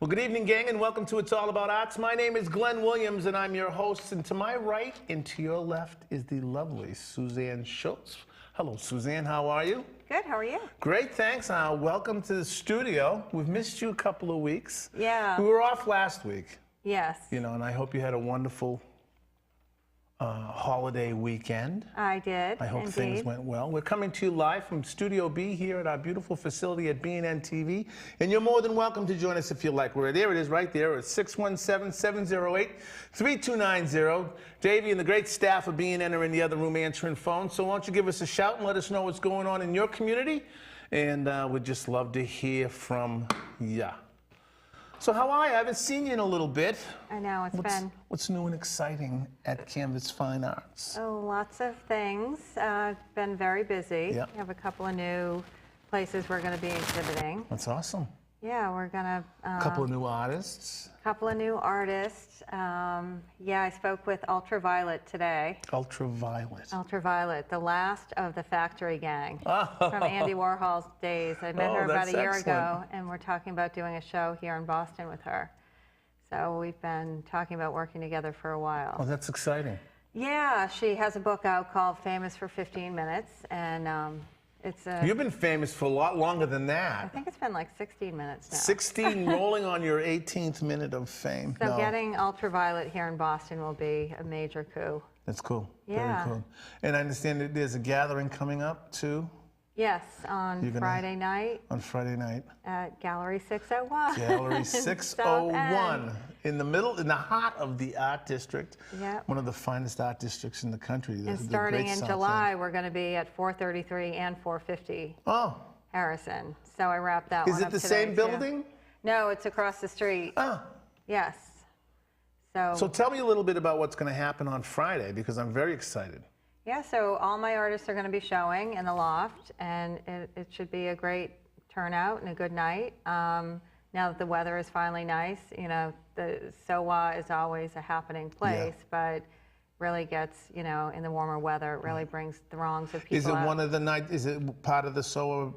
Well, good evening, gang, and welcome to It's All About Arts. My name is Glenn Williams, and I'm your host. And to my right and to your left is the lovely Suzanne Schultz. Hello, Suzanne. How are you? Good. How are you? Great, thanks. Welcome to the studio. We've missed you a couple of weeks. Yeah. We were off last week. Yes. You know, and I hope you had a wonderful holiday weekend. I did. I hope indeed. things went well. We're coming to you live from Studio B here at our beautiful facility at BNN TV. And you're more than welcome to join us if you like. There it is right there. It's 617-708-3290. Davey and the great staff of BNN are in the other room answering phones. So why don't you give us a shout and let us know what's going on in your community. And we'd just love to hear from ya. So how are you? I haven't seen you in a little bit. I know, What's new and exciting at Canvas Fine Arts? Oh, lots of things. Been very busy. Yep. We have a couple of new places we're going to be exhibiting. That's awesome. Yeah, we're going to... A couple of new artists. Couple of new artists. Yeah, I spoke with Ultraviolet today. Ultraviolet. Ultraviolet, the last of the Factory Gang from Andy Warhol's days. I met her about a year ago, and we're talking about doing a show here in Boston with her. So we've been talking about working together for a while. Oh, that's exciting. Yeah, she has a book out called Famous for 15 Minutes, and it's a... You've been famous for a lot longer than I that. think it's been like 16 minutes now. 16 rolling on your 18th minute of fame. So getting Ultraviolet here in Boston will be a major coup. That's cool. Yeah. Very cool. And I understand that there's a gathering coming up, too? Yes, on Friday night. On Friday night. At Gallery 601. Gallery 601. In the heart of the art district. Yep. One of the finest art districts in the country. And starting in July, we're going to be at 433 and 450 Harrison. So I wrapped that one up today. Is it the same building? No, it's across the street. Oh. Yes. So tell me a little bit about what's going to happen on Friday, because I'm very excited. Yeah, so all my artists are going to be showing in the loft, and it should be a great turnout and a good night. Now that the weather is finally nice, you know, the SOWA is always a happening place, but really gets, you know, in the warmer weather, it really brings throngs of people Is it out. one of the night? Is it part of the SOWA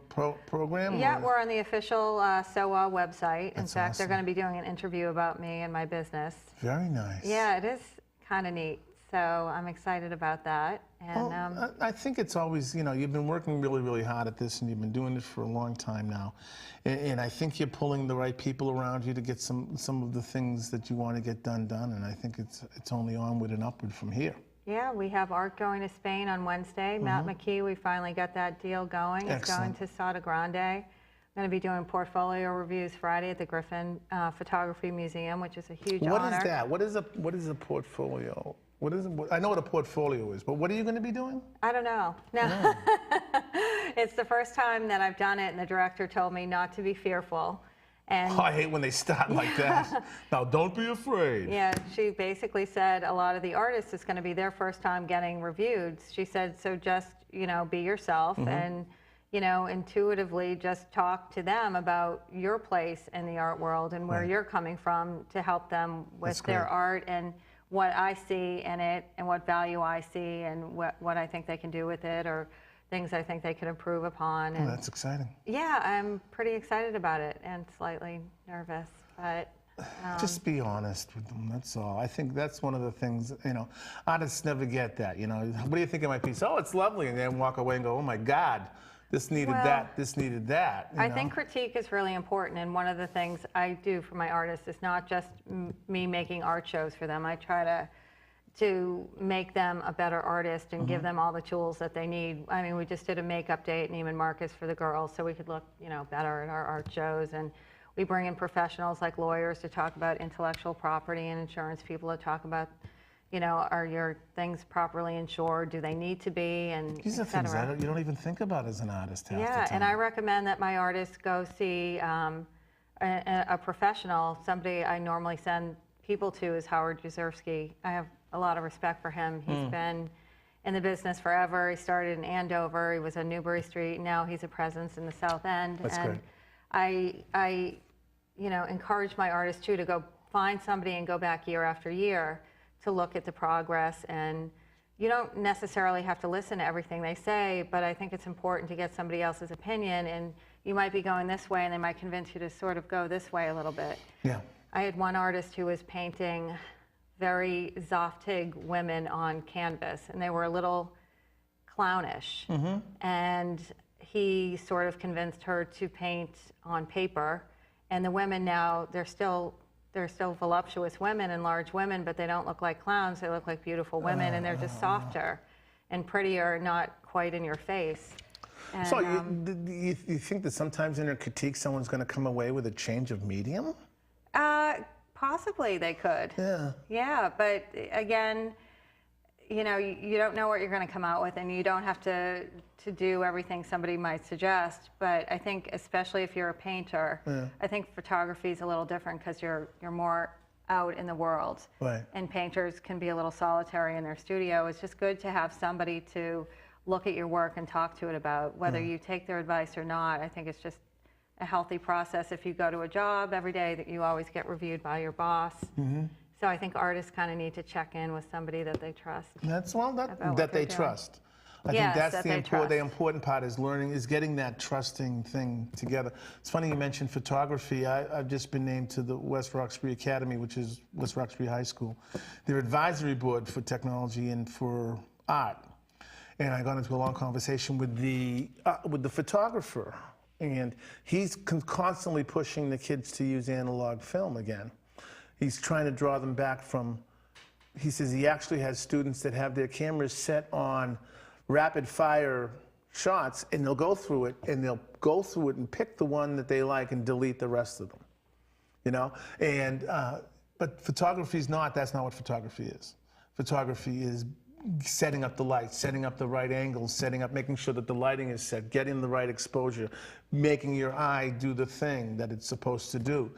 program? Yeah, we're on the official SOWA website. In fact, awesome. they're going to be doing an interview about me and my business. Very nice. Yeah, it is kind of neat. So I'm excited about that. And I think it's always, you know, you've been working really, really hard at this, and you've been doing it for a long time now. And I think you're pulling the right people around you to get some of the things that you want to get done. And I think it's only onward and upward from here. yeah, we have art going to Spain on Wednesday. Matt McKee, we finally got that deal going. Excellent. It's going to Sada Grande. I'm going to be doing portfolio reviews Friday at the Griffin Photography Museum, which is a huge honor. What is that? What is a portfolio? What is it? I know what a portfolio is, but what are you going to be doing? I don't know. No. It's the first time that I've done it, and the director told me not to be fearful. And I hate when they start like that. Now, don't be afraid. yeah, she basically said a lot of the artists, it's going to be their first time getting reviewed. She said, so just, you know, be yourself and, you know, intuitively just talk to them about your place in the art world and where you're coming from to help them with their art and what I see in it and what value I see and what I think they can do with it or things I think they could improve upon. And That's exciting. yeah, I'm pretty excited about it and slightly nervous, but... Just be honest with them, that's all. I think that's one of the things, you know, artists never get that, you know. What do you think of my piece? Oh, it's lovely, and then walk away and go, oh my God, this needed that, this needed that. I think critique is really important, and one of the things I do for my artists is not just me making art shows for them. I try to make them a better artist and give them all the tools that they need. I mean, we just did a makeup day at Neiman Marcus for the girls so we could look, you know, better at our art shows, and we bring in professionals like lawyers to talk about intellectual property and insurance people to talk about, you know, are your things properly insured? Do they need to be? And these are things that you don't even think about as an artist half the time. and I recommend that my artists go see a professional. Somebody I normally send people to is Howard Jezierski. I have a lot of respect for him. He's been in the business forever. He started in Andover. He was on Newbury Street. Now he's a presence in the South End. That's great. I, you know, encourage my artists too to go find somebody and go back year after year to look at the progress and you don't necessarily have to listen to everything they say, but I think it's important to get somebody else's opinion, and you might be going this way and they might convince you to sort of go this way a little bit. Yeah. I had one artist who was painting very Zoftig women on canvas, and they were a little clownish. And he sort of convinced her to paint on paper, and the women now, they're still voluptuous women and large women, but they don't look like clowns. They look like beautiful women, and they're just softer and prettier, not quite in your face. And, So you think that sometimes in a critique, someone's going to come away with a change of medium? Possibly they could. Yeah. Yeah, but again, you know, you don't know what you're going to come out with, and you don't have to do everything somebody might suggest. But I think, especially if you're a painter, I think photography is a little different because you're more out in the world. Right. And painters can be a little solitary in their studio. It's just good to have somebody to look at your work and talk to it about, whether you take their advice or not. I think it's just a healthy process. If you go to a job every day, that you always get reviewed by your boss. So I think artists kind of need to check in with somebody that they trust. That's that they're they doing. trust. I Yes, think that's that the they important. The trust. important part is learning, is getting that trusting thing together. It's funny you mentioned photography. I've just been named to the West Roxbury Academy, which is West Roxbury High School, their advisory board for technology and for art. And I got into a long conversation with the photographer, and he's constantly pushing the kids to use analog film again. He's trying to draw them back from. He says he actually has students that have their cameras set on rapid fire shots, and they'll go through it and pick the one that they like and delete the rest of them. You know, and but photography is not. That's not what photography is. Photography is setting up the lights, setting up the right angles, making sure that the lighting is set, getting the right exposure, making your eye do the thing that it's supposed to do.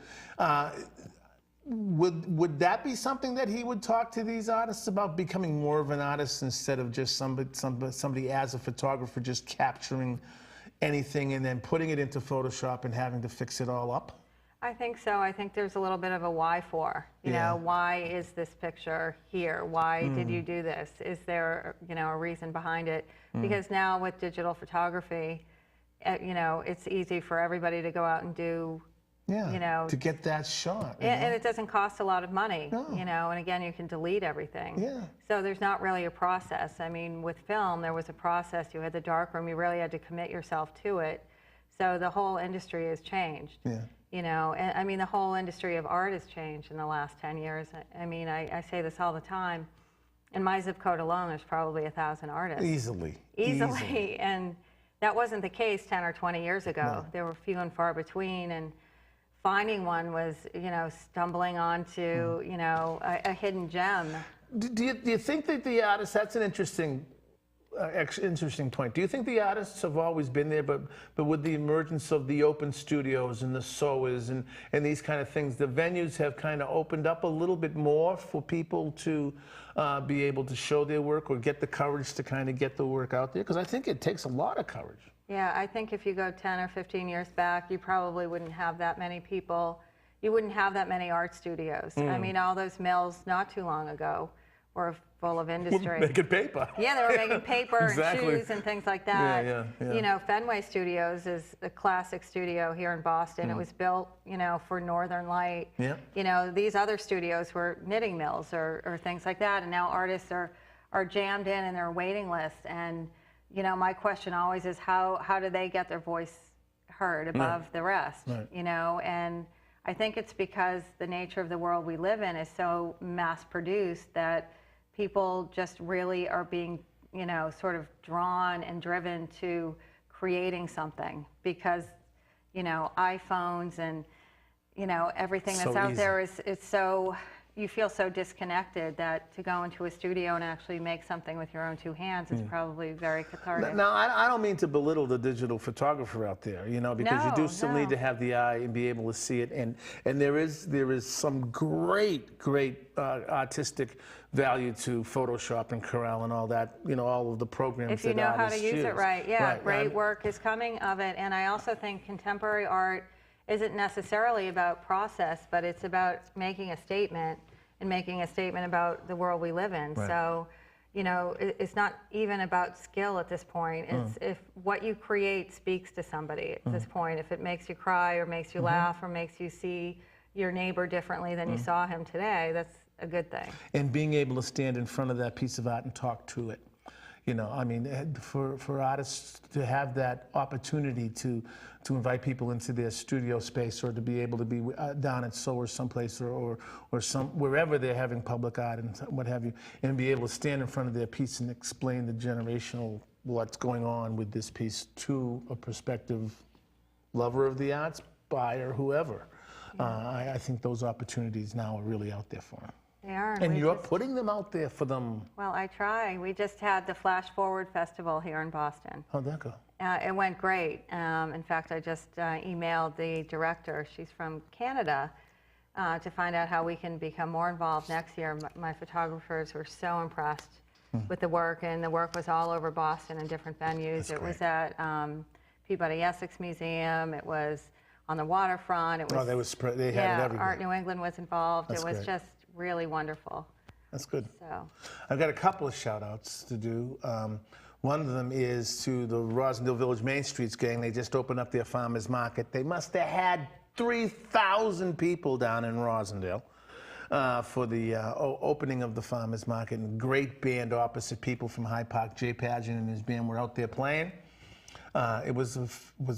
Would that be something that he would talk to these artists about, becoming more of an artist instead of just somebody as a photographer just capturing anything and then putting it into Photoshop and having to fix it all up? I think so. I think there's a little bit of a why for. You know, why is this picture here? Why did you do this? Is there, you know, a reason behind it? Because now with digital photography, you know, it's easy for everybody to go out and do, you know, to get that shot. and it doesn't cost a lot of money, No. you know, and again, you can delete everything. Yeah. So there's not really a process. I mean, with film, there was a process. You had the darkroom. You really had to commit yourself to it. So the whole industry has changed. Yeah. You know, and I mean, the whole industry of art has changed in the last 10 years. I mean, I say this all the time. In my zip code alone, there's probably 1,000 artists. Easily. And that wasn't the case 10 or 20 years ago. No. There were few and far between, and finding one was, you know, stumbling onto, you know, a hidden gem. Do you think that the artists, that's an interesting point. Do you think the artists have always been there, but with the emergence of the open studios and the SOAs and these kind of things, the venues have kind of opened up a little bit more for people to be able to show their work or get the courage to kind of get the work out there? Because I think it takes a lot of courage. Yeah, I think if you go 10 or 15 years back, you probably wouldn't have that many people. You wouldn't have that many art studios. I mean, all those mills not too long ago were full of industry. Making paper. Yeah, they were making paper Exactly. and shoes and things like that. Yeah. You know, Fenway Studios is a classic studio here in Boston. It was built, you know, for Northern Light. Yeah. You know, these other studios were knitting mills or things like that, and now artists are jammed in their waiting list. And, you know, my question always is how do they get their voice heard above the rest? Right. You know, and I think it's because the nature of the world we live in is so mass-produced that people just really are being, you know, sort of drawn and driven to creating something because, you know, iPhones and, you know, everything that's So out easy. there it's so, you feel so disconnected that to go into a studio and actually make something with your own two hands is probably very cathartic. Now, I don't mean to belittle the digital photographer out there, you know, because you do still need to have the eye and be able to see it, and there is some great artistic value to Photoshop and Corel and all that, you know, all of the programs If you that know how to artists use it right, yeah, Right, great work is coming of it. And I also think contemporary art isn't necessarily about process, but it's about making a statement and making a statement about the world we live in. Right. So, you know, it's not even about skill at this point. It's if what you create speaks to somebody at this point. If it makes you cry or makes you laugh or makes you see your neighbor differently than you saw him today, that's a good thing. And being able to stand in front of that piece of art and talk to it. You know, I mean, for artists to have that opportunity to invite people into their studio space, or to be able to be down at So or someplace, or wherever they're having public art and what have you, and be able to stand in front of their piece and explain the generational, what's going on with this piece to a prospective lover of the arts, buyer, whoever. I think those opportunities now are really out there for them. They are. And you're putting them out there for them. Well, I try. We just had the Flash Forward Festival here in Boston. How'd that go? It went great. In fact, I just emailed the director. She's from Canada, to find out how we can become more involved next year. My photographers were so impressed with the work, and the work was all over Boston in different venues. It was at Peabody Essex Museum. It was on the waterfront. It was, they had it everywhere. Art New England was involved. That's it was great. just really wonderful. That's good. So I've got a couple of shout outs to do. One of them is to the Rosendale Village Main Streets gang. They just opened up their farmers market. They must have had 3,000 people down in Rosendale for the opening of the farmers market. And great band opposite people from Hyde Park. Jay Pageant and his band were out there playing. It was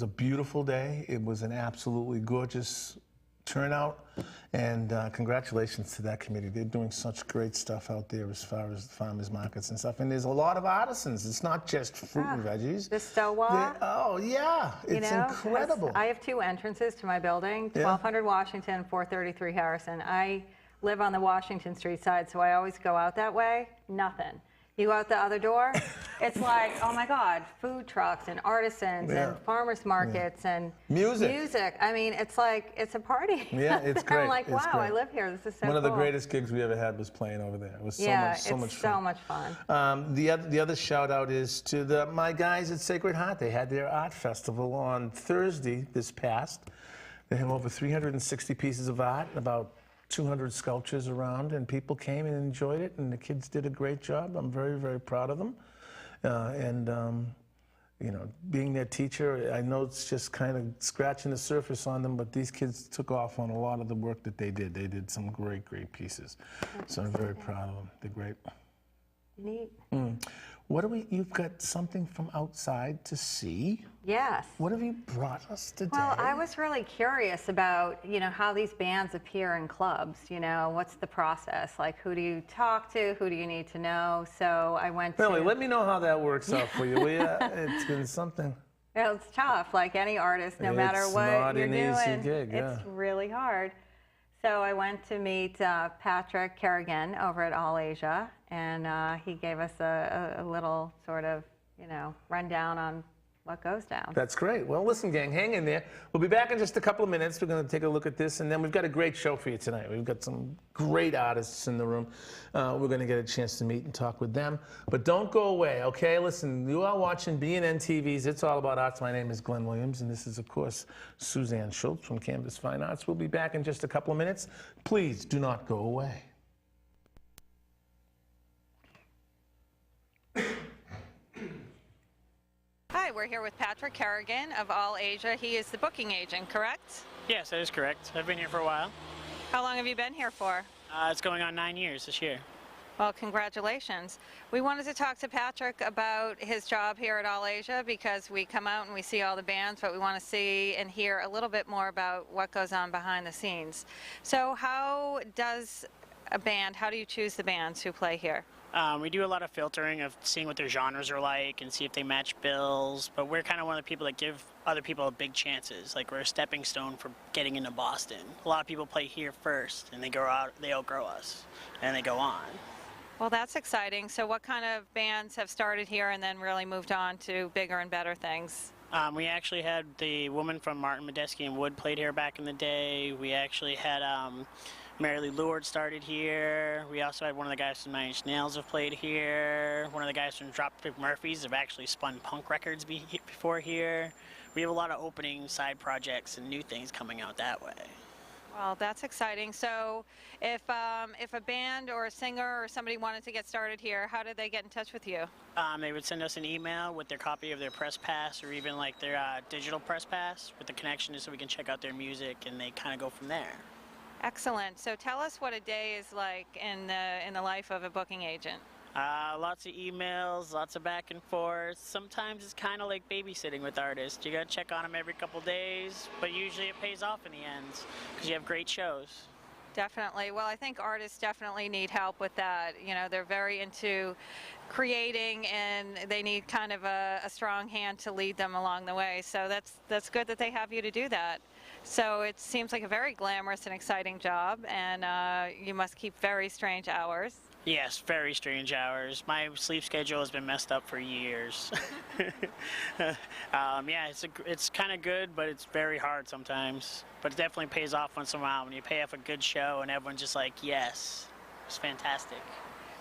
a beautiful day. It was an absolutely gorgeous turnout, and congratulations to that committee. They're doing such great stuff out there as far as the farmers markets and stuff. And there's a lot of artisans. It's not just fruit and veggies. the Stowa. Oh yeah, it's incredible. I have two entrances to my building: 1200 Washington, 433 Harrison. I live on the Washington Street side, so I always go out that way. Nothing. You go out the other door, it's like, oh my God, food trucks and artisans and farmers markets and music. I mean, it's like, it's a party. Yeah, it's great. I'm like, it's wow, great. I live here. This is so One of the cool. greatest gigs we ever had was playing over there. It was so much fun. So much fun. The other shout out is to my guys at Sacred Heart. They had their art festival on Thursday this past. They have over 360 pieces of art, about 200 sculptures around, and people came and enjoyed it, and the kids did a great job. I'm very, very proud of them. You know, being their teacher, I know it's just kind of scratching the surface on them, but these kids took off on a lot of the work that they did. They did some great, great pieces. So I'm very proud of them. They're great. Neat. What do you've got something from outside to see? Yes. What have you brought us today? Well, I was really curious about, you know, how these bands appear in clubs. You know, what's the process? Like, who do you talk to? Who do you need to know? So I went to... Billy, let me know how that works out for you, will you? It's been something. It's tough, like any artist, no matter what you're doing. It's not an easy gig, It's really hard. So I went to meet Patrick Kerrigan over at All Asia, and he gave us a little sort of, you know, rundown on what goes down. That's great. Well, listen, gang, hang in there. We'll be back in just a couple of minutes. We're going to take a look at this, and then we've got a great show for you tonight. We've got some great artists in the room. We're going to get a chance to meet and talk with them. But don't go away, okay? Listen, you are watching B&N TV's It's All About Arts. My name is Glenn Williams, and this is, of course, Suzanne Schultz from Canvas Fine Arts. We'll be back in just a couple of minutes. Please do not go away. Hi, we're here with Patrick Kerrigan of All Asia. He is the booking agent, correct? Yes, that is correct. I've been here for a while. How long have you been here for? It's going on 9 years this year. Well, congratulations. We wanted to talk to Patrick about his job here at All Asia because we come out and we see all the bands, but we want to see and hear a little bit more about what goes on behind the scenes. So how does a band, how do you choose the bands who play here? We do a lot of filtering of seeing what their genres are like and see if they match bills, but we're kind of one of the people that give other people big chances. Like, we're a stepping stone for getting into Boston. A lot of people play here first, and they grow out, they outgrow us, and they go on. Well, that's exciting. So what kind of bands have started here and then really moved on to bigger and better things? We actually had the woman from Martin Medeski and Wood played here back in the day. We actually had Mary Lee Lord started here. We also had one of the guys from Nine Inch Nails have played here. One of the guys from Dropkick Murphys have actually spun punk records before here. We have a lot of opening side projects and new things coming out that way. Well, that's exciting. So if a band or a singer or somebody wanted to get started here, how did they get in touch with you? They would send us an email with their copy of their press pass, or even like their digital press pass with the connection, so we can check out their music, and they kind of go from there. Excellent. So tell us what a day is like in the life of a booking agent. Lots of emails, lots of back and forth. Sometimes it's kind of like babysitting with artists. You got to check on them every couple days, but usually it pays off in the end because you have great shows. Definitely. Well, I think artists definitely need help with that. You know, they're very into creating, and they need kind of a strong hand to lead them along the way. So that's good that they have you to do that. So it seems like a very glamorous and exciting job, and you must keep very strange hours. Yes, very strange hours. My sleep schedule has been messed up for years. Yeah, it's kind of good, but it's very hard sometimes. But it definitely pays off once in a while when you pay off a good show and everyone's just like, yes, it's fantastic.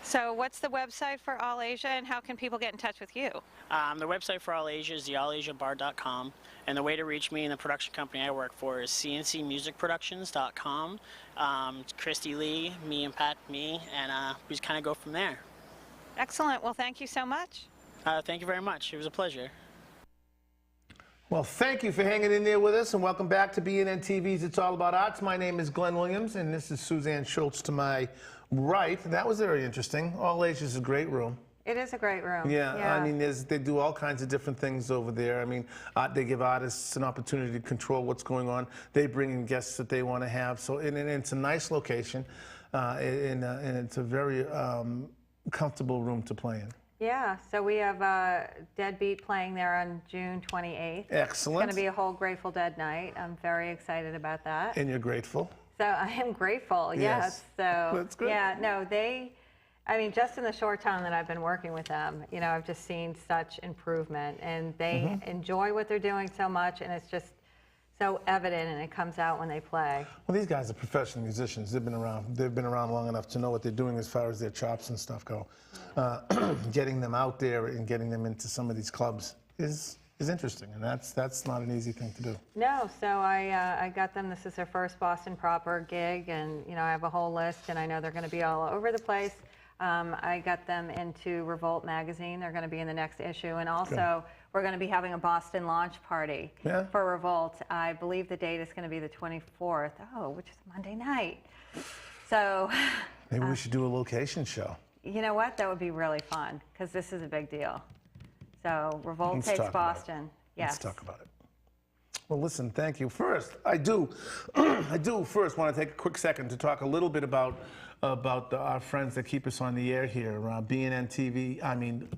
So what's the website for All Asia, and how can people get in touch with you? The website for All Asia is theallasiabar.com, and the way to reach me and the production company I work for is cncmusicproductions.com. It's Christy Lee, me and Pat, me, and we just kind of go from there. Excellent. Well, thank you so much. Thank you very much. It was a pleasure. Well, thank you for hanging in there with us, and welcome back to BNN TV's It's All About Arts. My name is Glenn Williams, and this is Suzanne Schultz to my right. That was very interesting. All Asia is a great room. It is a great room. Yeah, I mean, they do all kinds of different things over there. I mean, they give artists an opportunity to control what's going on. They bring in guests that they want to have. So, and it's a nice location, and it's a very comfortable room to play in. Yeah, so we have Deadbeat playing there on June 28th. Excellent. It's going to be a whole Grateful Dead night. I'm very excited about that. And you're grateful? So I am grateful, yes. So that's good. Yeah, no, I mean, just in the short time that I've been working with them, you know, I've just seen such improvement, and they enjoy what they're doing so much, and it's just so evident, and it comes out when they play. Well, these guys are professional musicians. They've been around long enough to know what they're doing as far as their chops and stuff go. Getting them out there and getting them into some of these clubs is interesting, and that's not an easy thing to do. No, so I got them. This is their first Boston proper gig, and you know, I have a whole list, and I know they're going to be all over the place. I got them into Revolt magazine. They're going to be in the next issue, and also we're going to be having a Boston launch party for Revolt. I believe the date is going to be the 24th. Oh, which is Monday night. So maybe we should do a location show. You know what? That would be really fun, because this is a big deal. So Revolt takes Boston. Yes. Let's talk about it. Well, listen, thank you. First, I do first want to take a quick second to talk a little bit about our friends that keep us on the air here, BNN TV. I mean,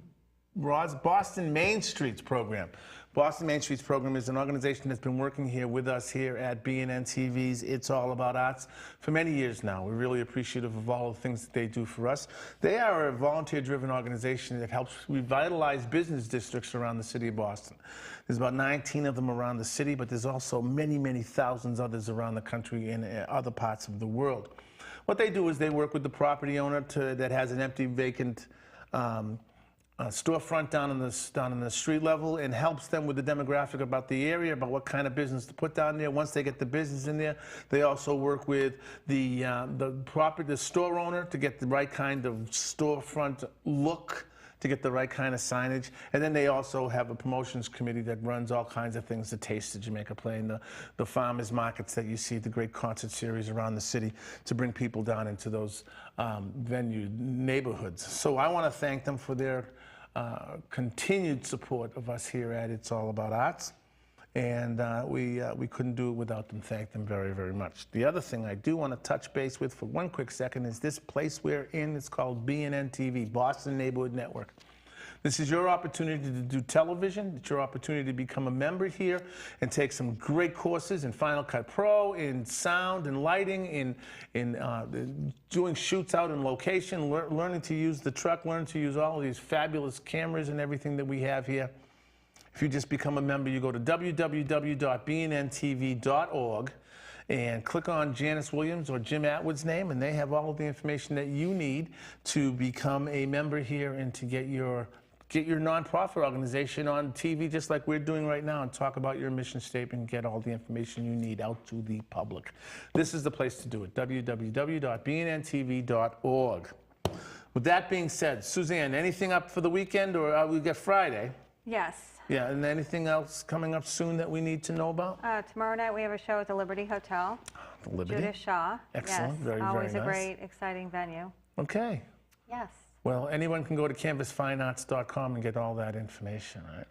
Boston Main Street's program. Boston Main Street's program is an organization that's been working here with us here at BNN TV's It's All About Arts for many years now. We're really appreciative of all the things that they do for us. They are a volunteer-driven organization that helps revitalize business districts around the city of Boston. There's about 19 of them around the city, but there's also many, many thousands others around the country and other parts of the world. What they do is they work with the property owner that has an empty, vacant storefront down on the street level, and helps them with the demographic about the area, about what kind of business to put down there. Once they get the business in there, they also work with the store owner to get the right kind of storefront look, to get the right kind of signage. And then they also have a promotions committee that runs all kinds of things, the Taste of Jamaica playing, the farmers markets that you see, the great concert series around the city, to bring people down into those neighborhoods. So I want to thank them for their continued support of us here at It's All About Arts. And we couldn't do it without them. Thank them very, very much. The other thing I do want to touch base with for one quick second is this place we're in. It's called BNN TV, Boston Neighborhood Network. This is your opportunity to do television. It's your opportunity to become a member here and take some great courses in Final Cut Pro, in sound and lighting, in doing shoots out in location, learning to use the truck, learning to use all of these fabulous cameras and everything that we have here. If you just become a member, you go to www.bnntv.org and click on Janice Williams or Jim Atwood's name, and they have all of the information that you need to become a member here and to get your get your nonprofit organization on TV just like we're doing right now and talk about your mission statement and get all the information you need out to the public. This is the place to do it, www.bnntv.org. With that being said, Suzanne, anything up for the weekend, or we got Friday? Yes. Yeah, and anything else coming up soon that we need to know about? Tomorrow night we have a show at the Liberty Hotel. The Liberty. Judith Shaw. Excellent. Yes. Very, Always very a nice. great, exciting venue. Okay. Yes. Well, anyone can go to canvasfinearts.com and get all that information, right?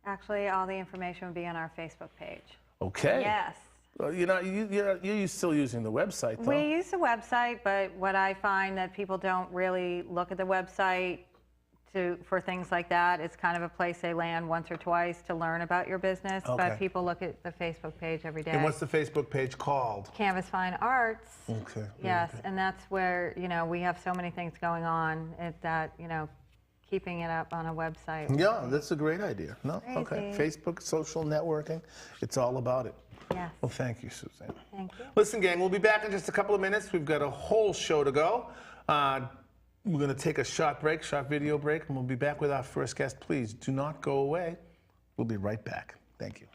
Actually, all the information will be on our Facebook page. Okay. Yes. Well, you're still using the website, though. We use the website, but what I find that people don't really look at the website for things like that. It's kind of a place they land once or twice to learn about your business, Okay. but people look at the Facebook page every day. And what's the Facebook page called? Canvas Fine Arts. Okay. Yes, and that's where, we have so many things going on that, keeping it up on a website. Yeah, that's a great idea. No? Okay. Crazy. Facebook, social networking, it's all about it. Yes. Well, thank you, Suzanne. Thank you. Listen, gang, we'll be back in just a couple of minutes. We've got a whole show to go. We're going to take a short video break, and we'll be back with our first guest. Please do not go away. We'll be right back. Thank you.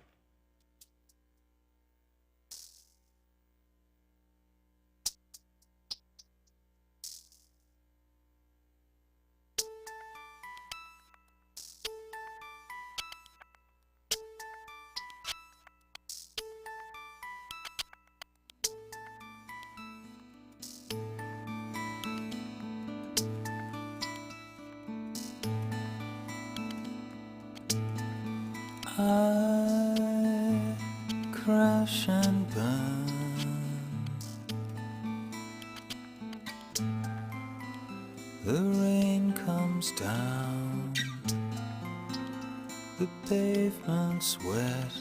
I crash and burn. The rain comes down, the pavement's wet.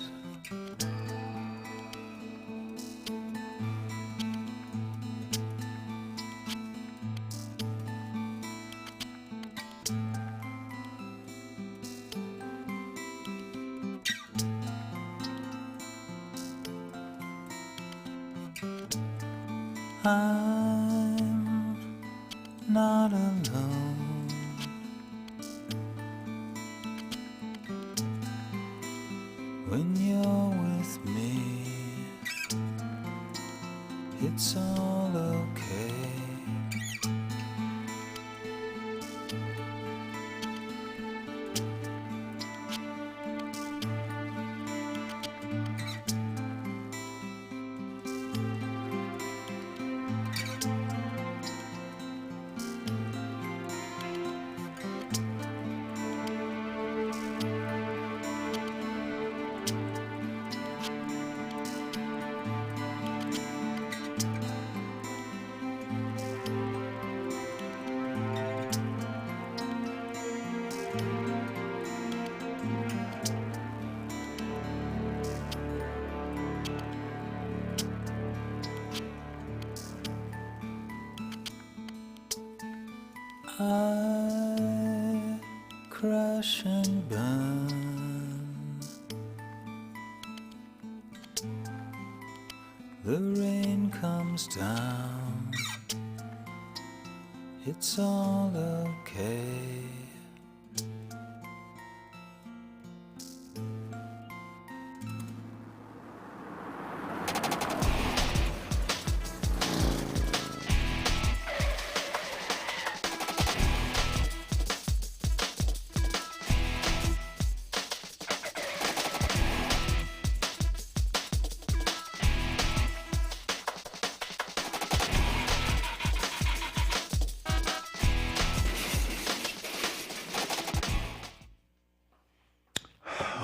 I'm not alone. When you're with me, it's all okay. I crash and burn. The rain comes down. It's all okay.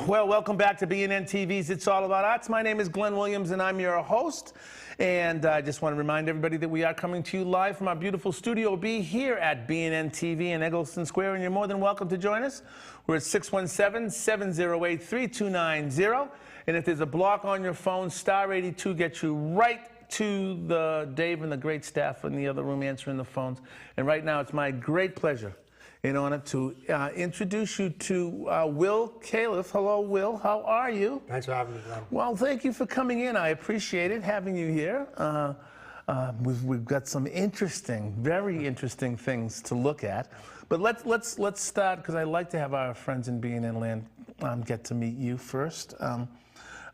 Well, welcome back to BNN TV's It's All About Arts. My name is Glenn Williams, and I'm your host. And I just want to remind everybody that we are coming to you live from our beautiful Studio B here at BNN TV in Eggleston Square, and you're more than welcome to join us. We're at 617-708-3290. And if there's a block on your phone, star 82 gets you right to the Dave and the great staff in the other room answering the phones. And right now, it's my great pleasure in honor to introduce you to Will Kalif. Hello, Will. How are you? Thanks for having me, Glenn. Well, thank you for coming in. I appreciate it, having you here. We've got some interesting, very interesting things to look at. But let's start, because I like to have our friends in B&N land get to meet you first. I'm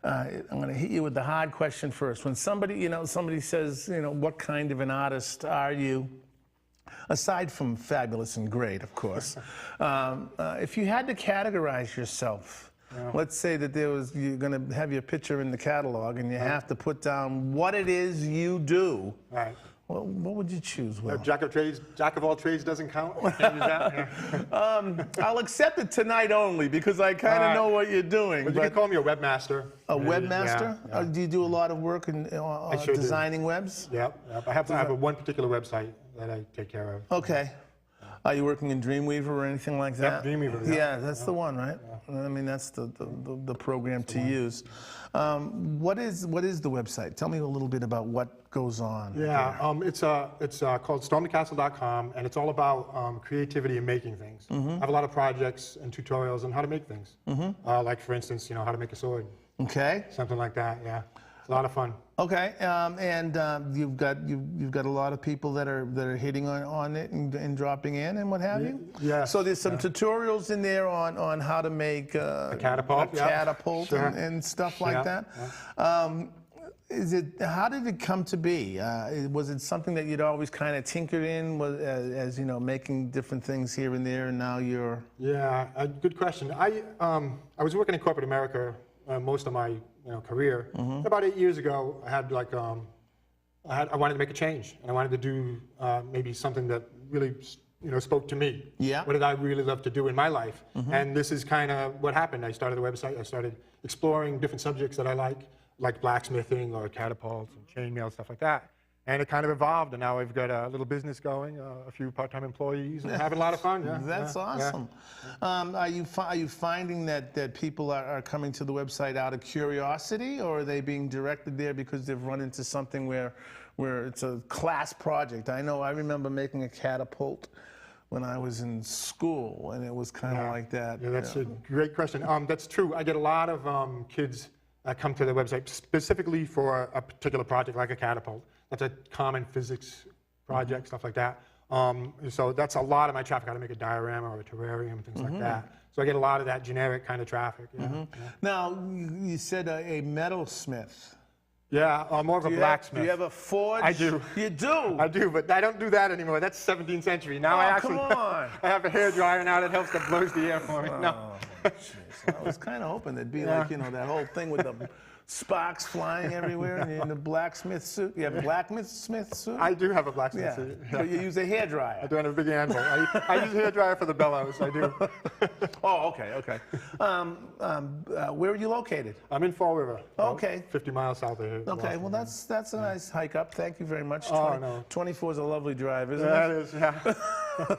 going to hit you with the hard question first. When somebody says, what kind of an artist are you? Aside from fabulous and great, of course, if you had to categorize yourself, let's say that you're going to have your picture in the catalog, and you have to put down what it is you do. Right. Well, what would you choose, Will? Jack of all trades doesn't count. Can't use that. Yeah. I'll accept it tonight only, because I kind of know what you're doing. But you can call me a webmaster. A webmaster? Yeah. Do you do a lot of work in designing webs? Yep. I have one particular website that I take care of. Okay. Are you working in Dreamweaver or anything like that? Yep, Dreamweaver. Yeah, that's the one, right? Yeah. I mean, that's the program to use. What is the website? Tell me a little bit about what goes on. Yeah, it's called stormthecastle.com, and it's all about creativity and making things. I have a lot of projects and tutorials on how to make things. Like, for instance, how to make a sword. Okay. Something like that. Yeah, it's a lot of fun. Okay, and you've got a lot of people that are hitting on it and dropping in and what have you. Yeah. So there's some tutorials in there on how to make a catapult, sure. and stuff like that. Yeah. How did it come to be? Was it something that you'd always kind of tinkered in, as making different things here and there, and now you're? Yeah, good question. I was working in corporate America most of my career. About 8 years ago, I had I wanted to make a change, and I wanted to do maybe something that really spoke to me. Yeah. What did I really love to do in my life? And this is kind of what happened. I started a website. I started exploring different subjects that I like blacksmithing or catapults and chainmail, stuff like that. And it kind of evolved, and now I've got a little business going, a few part-time employees, and having a lot of fun. Yeah, That's awesome. Yeah. Are you finding that people are coming to the website out of curiosity, or are they being directed there because they've run into something where it's a class project? I remember making a catapult when I was in school, and it was kind of like that. Yeah, that's a great question. That's true. I get a lot of kids come to the website specifically for a particular project, like a catapult. That's a common physics project, stuff like that. So that's a lot of my traffic. How to make a diorama or a terrarium, things like that. So I get a lot of that generic kind of traffic. Yeah. Yeah. Now, you said a metalsmith. Yeah, more of a blacksmith. Do you have a forge? I do. You do? I do, but I don't do that anymore. That's 17th century. Now I actually come on. I have a hairdryer now that helps that blows the air for me. No. I was kind of hoping there'd be like, that whole thing with the sparks flying everywhere and you're in the blacksmith suit. You have a blacksmith suit? I do have a blacksmith suit. Yeah. But you use a hairdryer. I do have a big anvil. I use a hairdryer for the bellows. I do. Oh, okay. Where are you located? I'm in Fall River. Okay. 50 miles south of here. Okay, well, that's a nice hike up. Thank you very much. No. 24 is a lovely drive, isn't it? That is, yeah.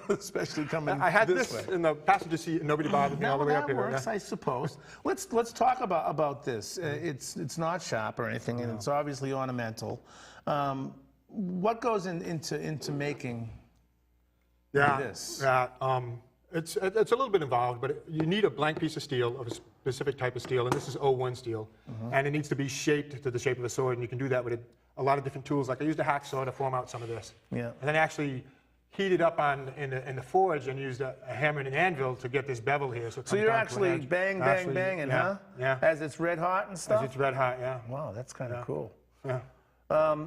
Especially coming I had this this way. in the passenger seat, and nobody bothered me all the way up here. That works, I suppose. Let's talk about this. It's not sharp or anything, and it's obviously ornamental. What goes into making this? Yeah, it's a little bit involved, but you need a blank piece of steel, of a specific type of steel, and this is 01 steel, and it needs to be shaped to the shape of a sword, and you can do that with a lot of different tools. Like I used a hacksaw to form out some of this, and then I actually heated up in the forge and used a hammer and an anvil to get this bevel here. So you're actually banging, huh? Yeah. As it's red hot and stuff? As it's red hot, yeah. Wow, that's kind of cool. Yeah.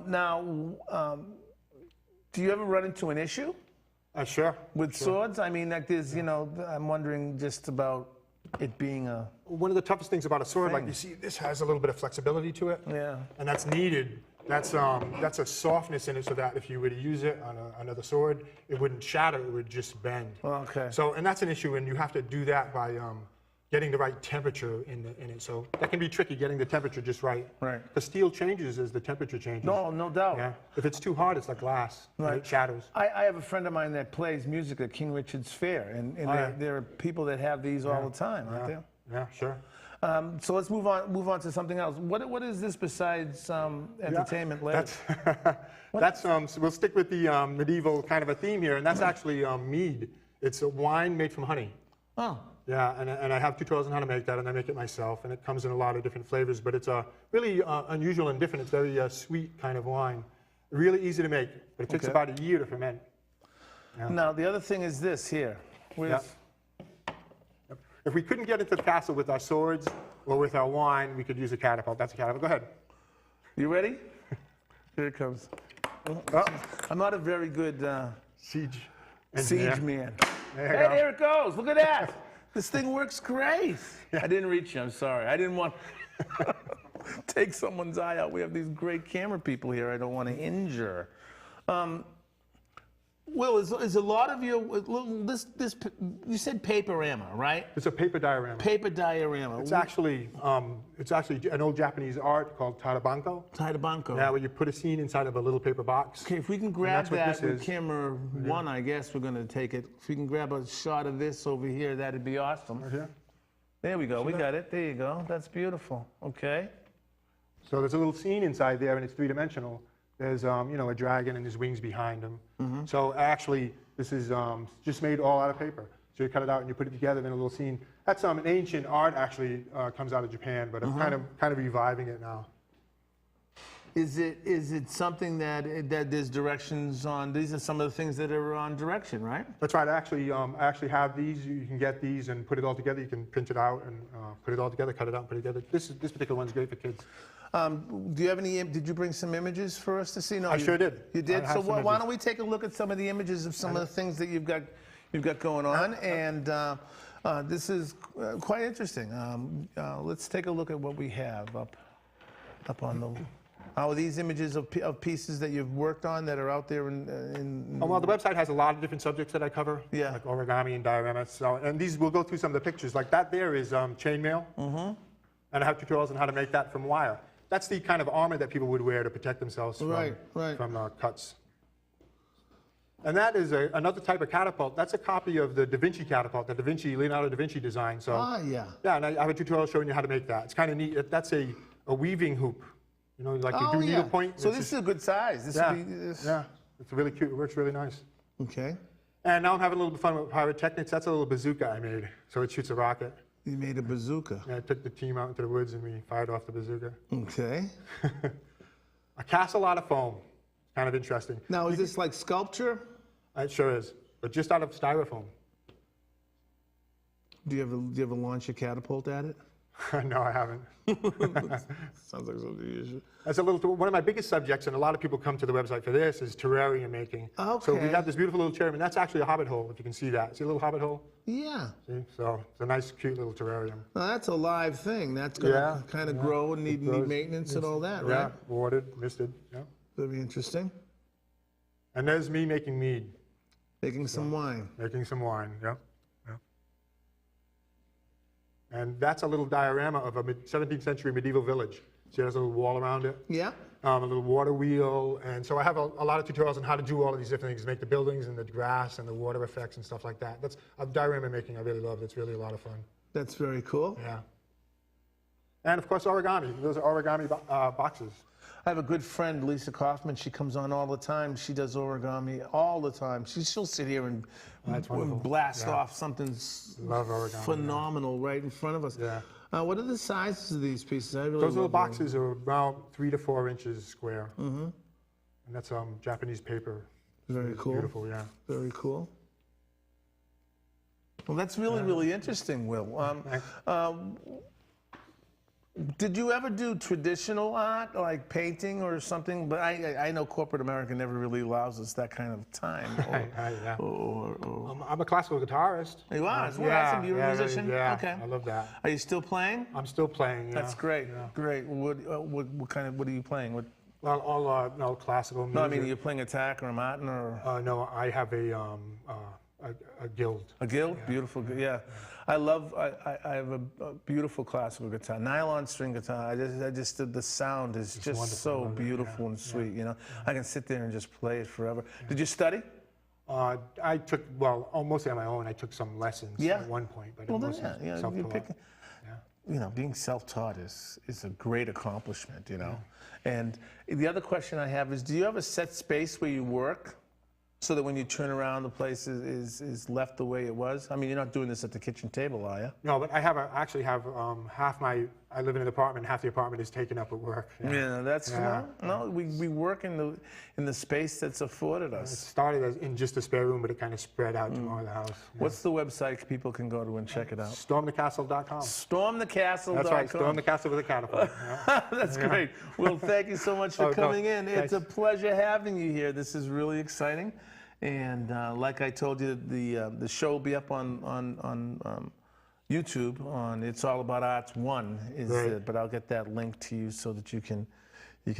Now, do you ever run into an issue? Sure. With swords? I mean, like there's, I'm wondering just about it being a... One of the toughest things about a sword, like you see, this has a little bit of flexibility to it. Yeah. And that's needed. That's a softness in it so that if you were to use it on another sword, it wouldn't shatter, it would just bend. Okay. So, and that's an issue, and you have to do that by getting the right temperature in it. So that can be tricky, getting the temperature just right. Right. The steel changes as the temperature changes. No doubt. Yeah. If it's too hard, it's like glass. Right. And it shatters. I have a friend of mine that plays music at King Richard's Fair, and there are people that have these all the time, aren't there? Yeah, sure. So let's move on to something else. What is this besides entertainment? We'll stick with the medieval kind of a theme here, and that's actually mead. It's a wine made from honey. Oh. Yeah, and I have tutorials on how to make that, and I make it myself, and it comes in a lot of different flavors, but it's really unusual and different. It's very sweet kind of wine. Really easy to make, but it takes about a year to ferment. Now, the other thing is this here. Where's, If we couldn't get into the castle with our swords or with our wine, we could use a catapult. That's a catapult. Go ahead. You ready? Here it comes. Oh, I'm not a very good siege siege man. There Hey, you go. there it goes. Look at that. This thing works great. I didn't reach you. I'm sorry. I didn't want to take someone's eye out. We have these great camera people here I don't want to injure. Will, is a lot of your you said paperama, right? It's a paper diorama. Paper diorama. It's actually an old Japanese art called tarabanko. Taidabanko. Yeah, where you put a scene inside of a little paper box. Okay, if we can grab that's what that this with is. camera one, I guess we're going to take it. If we can grab a shot of this over here, that'd be awesome. Right here. There we go. We got it. There you go. That's beautiful. Okay. So there's a little scene inside there, and it's three-dimensional. There's, a dragon and his wings behind him. So actually, this is just made all out of paper. So you cut it out and you put it together in a little scene. That's an ancient art, actually, comes out of Japan, but I'm kind of reviving it now. Is it something that there's directions on? These are some of the things that are on direction, right? That's right. I actually have these. You can get these and put it all together. You can print it out and put it all together, cut it out, and put it together. This particular one's great for kids. Do you have any? Did you bring some images for us to see? No, I sure did. You did. I have So some why images. don't we take a look at some of the images of some of the things that you've got going on, and this is quite interesting. Let's take a look at what we have up on the. Are these images of pieces that you've worked on that are out there in Well, the website has a lot of different subjects that I cover, Yeah. like origami and dioramas. So, and these, we'll go through some of the pictures. Like that there is chainmail, and I have tutorials on how to make that from wire. That's the kind of armor that people would wear to protect themselves from cuts. And that is another type of catapult. That's a copy of the Da Vinci catapult, the Leonardo da Vinci design. So, yeah. yeah, and I have a tutorial showing you how to make that. It's kind of neat. That's a weaving hoop. You know, like you do needlepoint. So this is a good size. This would be, yeah, it's really cute. It works really nice. Okay. And now I'm having a little bit of fun with pyrotechnics. That's a little bazooka I made. So it shoots a rocket. You made a bazooka. And I took the team out into the woods and we fired off the bazooka. Okay. A castle out of foam. Kind of interesting. Now, is this like sculpture? It sure is. But just out of styrofoam. Do you ever launch a catapult at it? No, I haven't. Sounds like something you should. That's one of my biggest subjects, and a lot of people come to the website for this, is terrarium making. Okay. So we have this beautiful little cherub, and that's actually a hobbit hole, if you can see that. See a little hobbit hole? Yeah. See? So it's a nice, cute little terrarium. Well, that's a live thing. That's going to kind of grow and need grows. maintenance and all that, Yeah, right? watered, misted, yeah. Very interesting. And there's me making mead, Making some wine. making some wine, yeah. And that's a little diorama of a 17th century medieval village. See, there's a little wall around it. Yeah. A little water wheel. And so I have a lot of tutorials on how to do all of these different things, make the buildings and the grass and the water effects and stuff like that. That's diorama making I really love. It's really a lot of fun. That's very cool. Yeah. And of course, origami. Those are origami boxes. I have a good friend, Lisa Kaufman. She comes on all the time. She does origami all the time. She'll sit here and blast off something Love origami, phenomenal right in front of us. Yeah. What are the sizes of these pieces? I really Those little love them. boxes are about 3 to 4 inches square. And that's Japanese paper. Very cool. Beautiful, yeah. Very cool. Well, that's really, really interesting, Will. Did you ever do traditional art, like painting or something? But I know corporate America never really allows us that kind of time. I'm a classical guitarist. You are? Yeah, You're a musician? Yeah, Okay. I love that. Are you still playing? I'm still playing, yeah. That's great. Yeah. Great. What are you playing? What? Well, all classical music. No, I mean, you're playing attack or Martin or no, I have a guild. a guild? Yeah. Beautiful. Yeah. I have a beautiful classical guitar, nylon string guitar. The sound is just wonderful. so beautiful and sweet. You know, I can sit there and just play it forever. Did you study? I took, mostly on my own. I took some lessons at one point, but mostly self-taught. You know, being self-taught is a great accomplishment, you know. And the other question I have is, do you have a set space where you work so that when you turn around, the place is left the way it was? I mean, you're not doing this at the kitchen table, are you? No, but I actually have half my I live in an apartment. Half the apartment is taken up at work. Yeah, that's Yeah. no. We work in the space that's afforded It us. started as in just a spare room, but it kind of spread out to more of the house. Yeah. What's the website people can go to and check it out? Stormthecastle.com. Stormthecastle.com. That's right, Storm the Castle with a catapult. Yeah. That's great. Well, thank you so much for Oh, no, coming in. It's thanks. a pleasure having you here. This is really exciting. And like I told you, the show will be up on YouTube on It's All About Arts 1, Right. but I'll get that link to you so that you can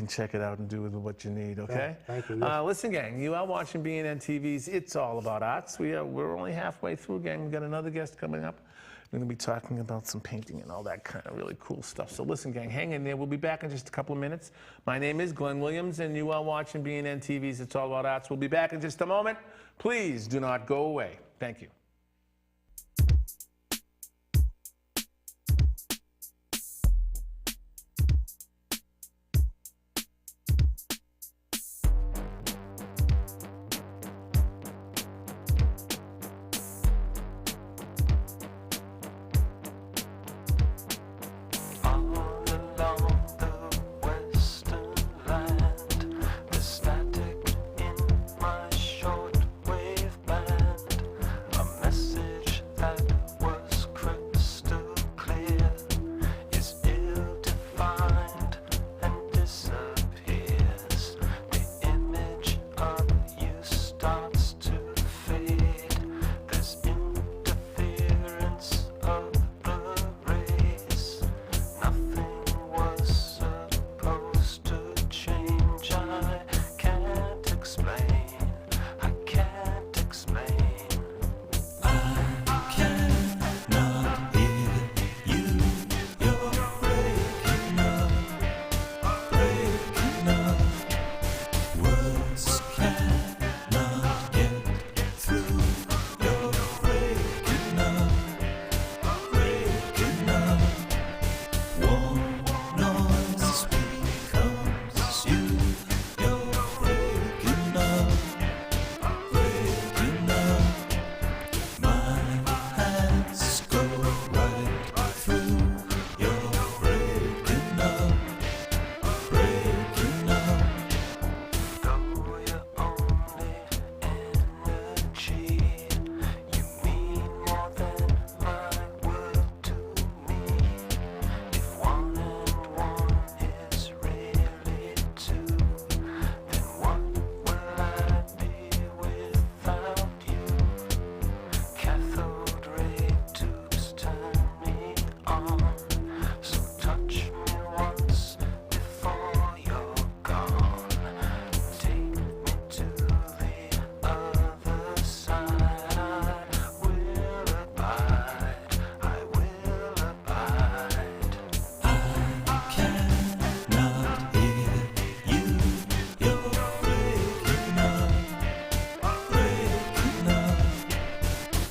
check it out and do with what you need, okay? thank you, yes. Listen, gang, you are watching BNN TV's It's All About Arts. We're only halfway through, gang. We've got another guest coming up. We're going to be talking about some painting and all that kind of really cool stuff. So listen, gang, hang in there. We'll be back in just a couple of minutes. My name is Glenn Williams, and you are watching BNN TV's It's All About Arts. We'll be back in just a moment. Please do not go away. Thank you. All along the western land, the static in my shortwave band, a message that was crystal clear is ill-defined and disappears. The image of you starts to fade. There's interference of the rays. Nothing was supposed to change. I can't explain. I can't explain. I cannot hear you. You're breaking up. Words cannot get through. You're breaking up. Warm noise becomes you. You're breaking up. My hands go right through. You're breaking up. Though you're only energy, you mean more than my word to me. If 1 and 1 is really 2, then what will I be without you? Cathode ray tubes turn me on, so touch me once before you're gone. Take me to the other side. I will abide. I will abide. I cannot hear you. You're breaking up.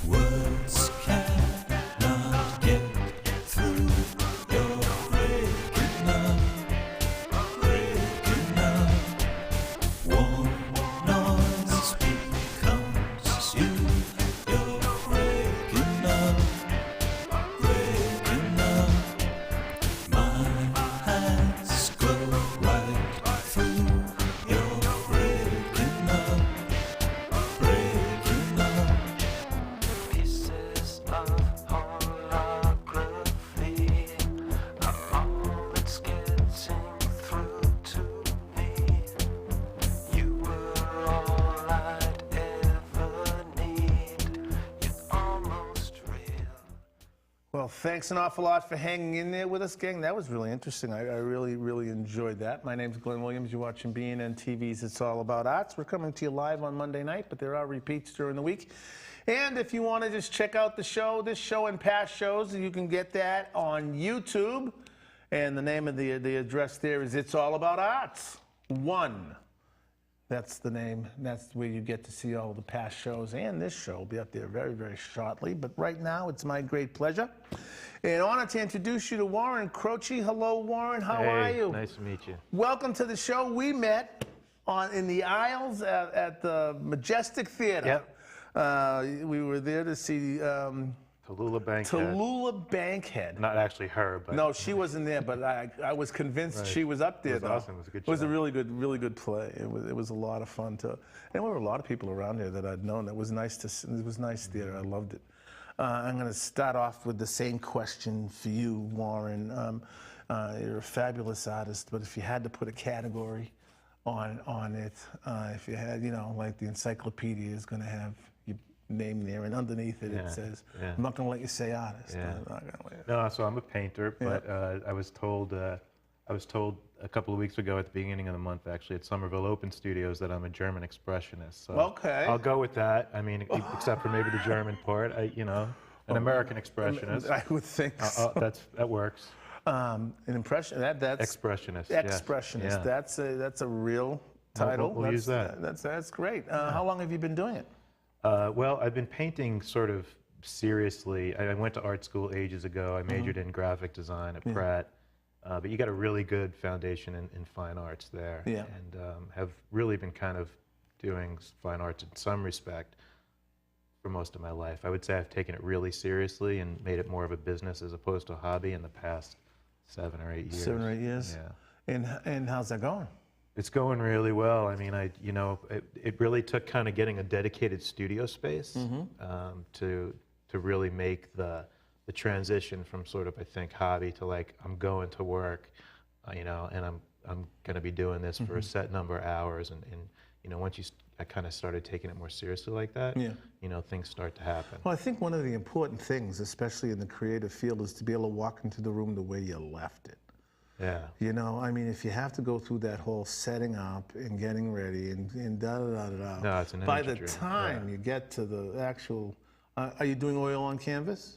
Words cannot get through. You're breaking up. Warm noise becomes you. You're breaking up. My hands go right through. You're breaking up. Pieces of holography are all that's getting through to me. You were all I'd ever need. You're almost real. Well, thanks an awful lot for hanging in there with us, gang. That was really interesting. I really, really enjoyed that. My name's Glenn Williams. You're watching BNN TV's It's All About Arts. We're coming to you live on Monday night, but there are repeats during the week. And if you want to just check out the show, this show and past shows, you can get that on YouTube. And the name of the address there is It's All About Arts 1. That's the name. That's where you get to see all the past shows. And this show will be up there very, very shortly. But right now, it's my great pleasure and honor to introduce you to Warren Croce. Hello, Warren. How are you? Nice to meet you. Welcome to the show. We met in the aisles at the Majestic Theater. Yep. We were there to see Tallulah Bankhead. Tallulah Bankhead. Not actually her, but No, she wasn't there, but I was convinced she was up there. It was though. awesome. It was a good It was a show. really good play. It was a lot of fun to. And there were a lot of people around there that I'd known. It was nice it was nice theater. I loved it. I'm going to start off with the same question for you, Warren. You're a fabulous artist, but if you had to put a category on it, if you had, like the encyclopedia is going to have your name there, and underneath it, it says, I'm not going to let you say artist. Yeah. I'm not gonna let you. No, so I'm a painter, but I was told a couple of weeks ago at the beginning of the month, actually, at Somerville Open Studios, that I'm a German expressionist. So Okay. I'll go with that. I mean, except for maybe the German part, an American expressionist. I would think so. That works. An impression that's Expressionist. yes. expressionist. Yeah. That's a real title. We'll use that. That's great. How long have you been doing it? Well, I've been painting sort of seriously. I went to art school ages ago. I majored in graphic design at Pratt. But you got a really good foundation in fine arts there. Yeah. And have really been kind of doing fine arts in some respect for most of my life. I would say I've taken it really seriously and made it more of a business as opposed to a hobby in the past 7 or 8 years. 7 or 8 years. Yeah. And how's that going? It's going really well. I mean, it really took kind of getting a dedicated studio space to really make the transition from sort of, I think, hobby to like, I'm going to work, and I'm going to be doing this for a set number of hours. And once I kind of started taking it more seriously like that, things start to happen. Well, I think one of the important things, especially in the creative field, is to be able to walk into the room the way you left it. Yeah. I mean, if you have to go through that whole setting up and getting ready and da-da-da-da-da. No, it's an By the energy drink, time you get to the actual, are you doing oil on canvas?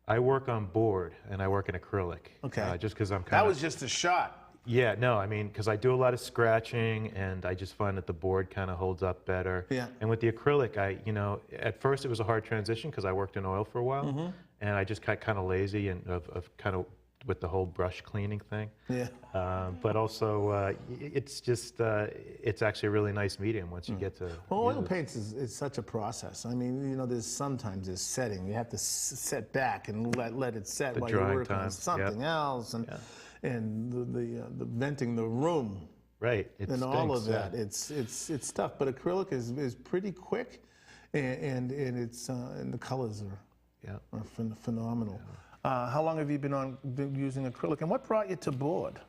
I work on board and I work in acrylic. Okay. Just because I'm kind That of... was just a shot. Yeah, no, I mean, because I do a lot of scratching, and I just find that the board kind of holds up better. Yeah. And with the acrylic, at first it was a hard transition because I worked in oil for a while, and I just got kind of lazy and of kind of with the whole brush cleaning thing. Yeah. But also, it's just, it's actually a really nice medium once you get to. Well, oil paints is such a process. I mean, there's sometimes this setting. You have to set back and let it set while you're drying working on time, something else, and the venting the room. Right. It And all of stinks, that, it's tough. But acrylic is pretty quick, and it's and the colors are phenomenal. How long have you been using acrylic, and what brought you to board?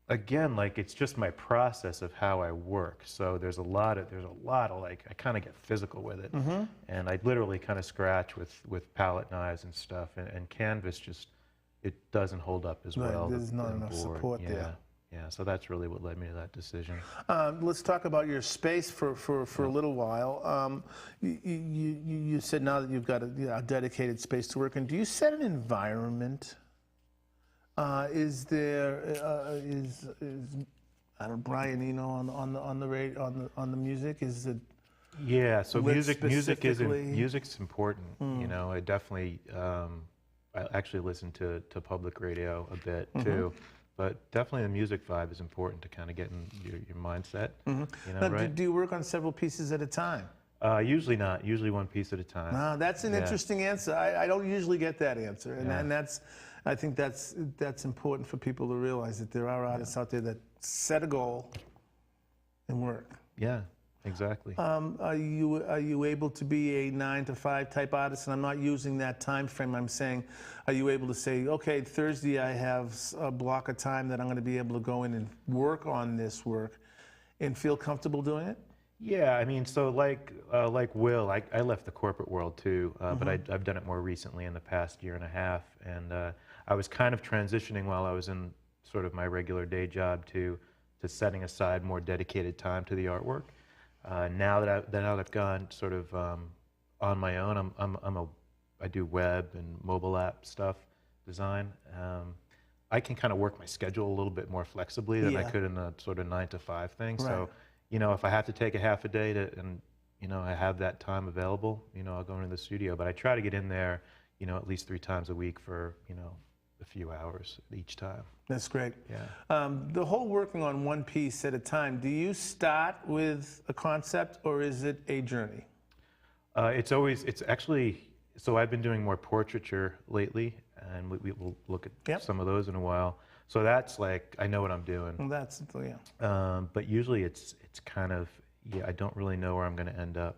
Again, like it's just my process of how I work. So there's a lot of like, I kind of get physical with it, and I literally kind of scratch with palette knives and stuff, and canvas it doesn't hold up as Right, well. there's not than enough board. support there. Yeah, so that's really what led me to that decision. Let's talk about your space for a little while. You said now that you've got a dedicated space to work in, do you set an environment? Is there I don't know, Brian Eno on the radio on the music? Is it? Yeah, so lit music's specifically? important. I definitely I actually listen to public radio a bit too. But definitely the music vibe is important to kind of get in your mindset. Now, Right? do you work on several pieces at a time? Usually not. Usually one piece at a time. That's an interesting answer. I don't usually get that answer, and Yeah. I think that's important for people to realize that there are artists out there that set a goal and work. Yeah, exactly. Are you able to be a 9-to-5 type artist? And I'm not using that time frame. I'm saying, are you able to say, okay, Thursday I have a block of time that I'm going to be able to go in and work on this work, and feel comfortable doing it? Yeah, I mean, so like Will, I left the corporate world too, but I've done it more recently in the past year and a half, and I was kind of transitioning while I was in sort of my regular day job to setting aside more dedicated time to the artwork. Now that I've gone sort of on my own, I do web and mobile app stuff, design. I can kind of work my schedule a little bit more flexibly than I could in a sort of 9-to-5 thing. Right. So, if I have to take a half a day and I have that time available, I'll go into the studio. But I try to get in there, at least 3 times a week for, a few hours each time. That's great. Yeah. The whole working on one piece at a time, do you start with a concept, or is it a journey? It's actually, So I've been doing more portraiture lately, and we will look at Yep. some of those in a while. So that's like, I know what I'm doing. Well, that's, yeah. But usually it's kind of, yeah, I don't really know where I'm going to end up.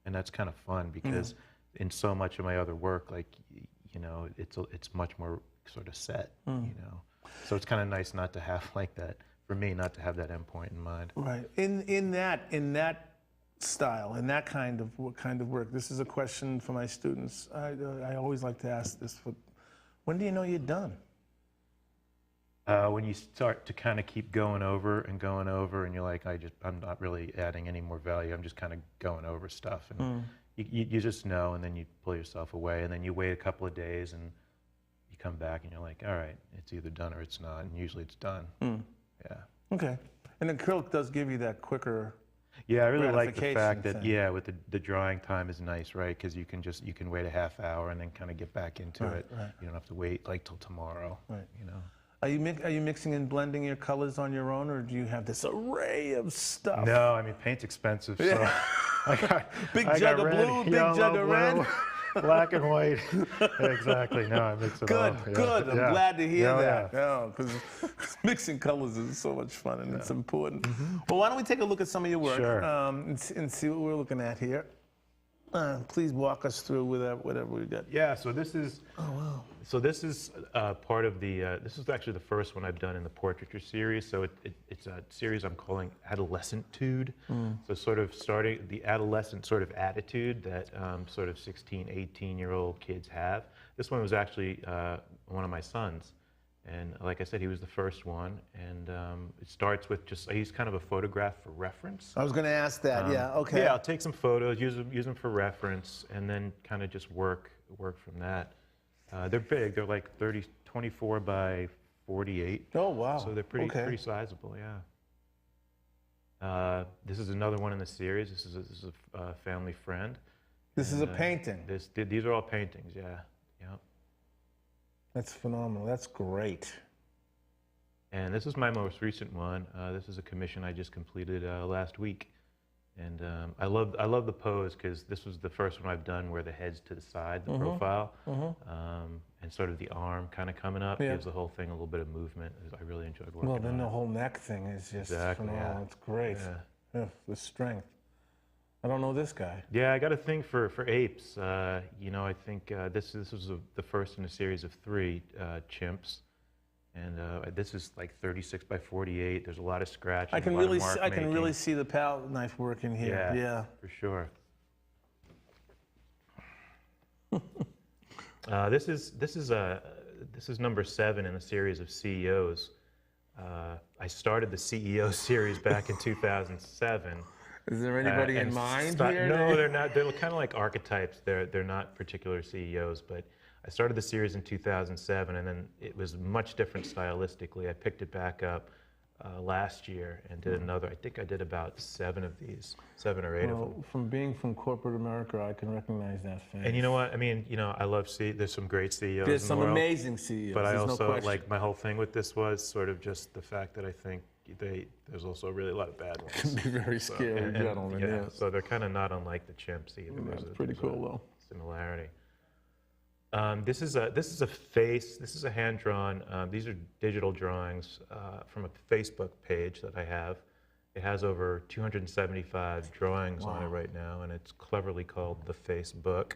And that's kind of fun because in so much of my other work, like, you know, it's much more sort of set, you know. So it's kind of nice not to have like that, for me, not to have that endpoint in mind. Right. In that style, in that kind of work, this is a question for my students. I always like to ask this, when do you know you're done? When you start to kind of keep going over, and you're like, I'm not really adding any more value. I'm just kind of going over stuff, and you just know, and then you pull yourself away, and then you wait a couple of days, and you come back, and you're like, all right, it's either done or it's not, and usually it's done. Yeah. Okay. And acrylic does give you that quicker. Yeah, I really like the gratification fact that, thing. yeah, with the drying time is nice, right? Because you can wait a half hour and then kind of get back into Right, it. right. You don't have to wait like till tomorrow. Right. You know. Are you mixing and blending your colors on your own, or do you have this array of stuff? No, I mean paint's expensive, so I got Big I jug got of red, blue, big yellow, jug of red. blue, black and white. Exactly. No, I mix it all. Good, Yeah, good. I'm yeah. glad to hear Yeah, that. yeah. No, because mixing colors is so much fun and it's important. Well, why don't we take a look at some of your work Sure. and see what we're looking at here. Please walk us through with whatever we got. Yeah, so this is. Oh wow. So this is part of the. This is actually the first one I've done in the Portraiture series. So it's a series I'm calling Adolescentude. So sort of starting the adolescent sort of attitude that sort of 16, 18-year-old kids have. This one was actually one of my sons, and like I said, he was the first one. And it starts with just he's kind of a photograph for reference. I was going to ask that. Yeah. Okay. Yeah, I'll take some photos, use them for reference, and then kind of just work from that. They're big. They're like 24 by 48. Oh wow. So they're pretty sizable. Yeah. This is another one in the series. This is a family friend. This is a painting. These are all paintings. Yeah. Yeah. That's phenomenal. That's great. And this is my most recent one. This is a commission I just completed last week. And I love the pose because this was the first one I've done where the head's to the side, the profile, and sort of the arm kind of coming up gives the whole thing a little bit of movement. I really enjoyed working Well, then on the it. whole neck thing is just Exactly, phenomenal. yeah. It's great. Yeah. The strength. I don't know this guy. Yeah, I got a thing for apes. You know, I think this was the first in a series of 3 chimps. And this is like 36 by 48. There's a lot of scratching. I can a lot of really, mark I can really making. see the palette knife work in here. Yeah. For sure. This is number 7 in a series of CEOs. I started the CEO series back in 2007. Is there anybody in and mind sti- here? No, they're not. They're kind of like archetypes. They're not particular CEOs, but I started the series in 2007, and then it was much different stylistically. I picked it back up last year and did another. I think I did about 7 of these, 7 or 8 of them. From being from corporate America, I can recognize that face. And you know what? I mean, you know, I love there's some great CEOs. There's in some the world, amazing CEOs. but I there's no also question. like my whole thing with this was sort of just the fact that I think there's also really a lot of bad ones. Be very scary And- gentlemen. yeah, Yes. so they're kind of not unlike the chimps either. That's There's pretty there's cool though. similarity. This is a face. This is a hand drawn. These are digital drawings from a Facebook page that I have. It has over 275 drawings on it right now, and it's cleverly called the Facebook.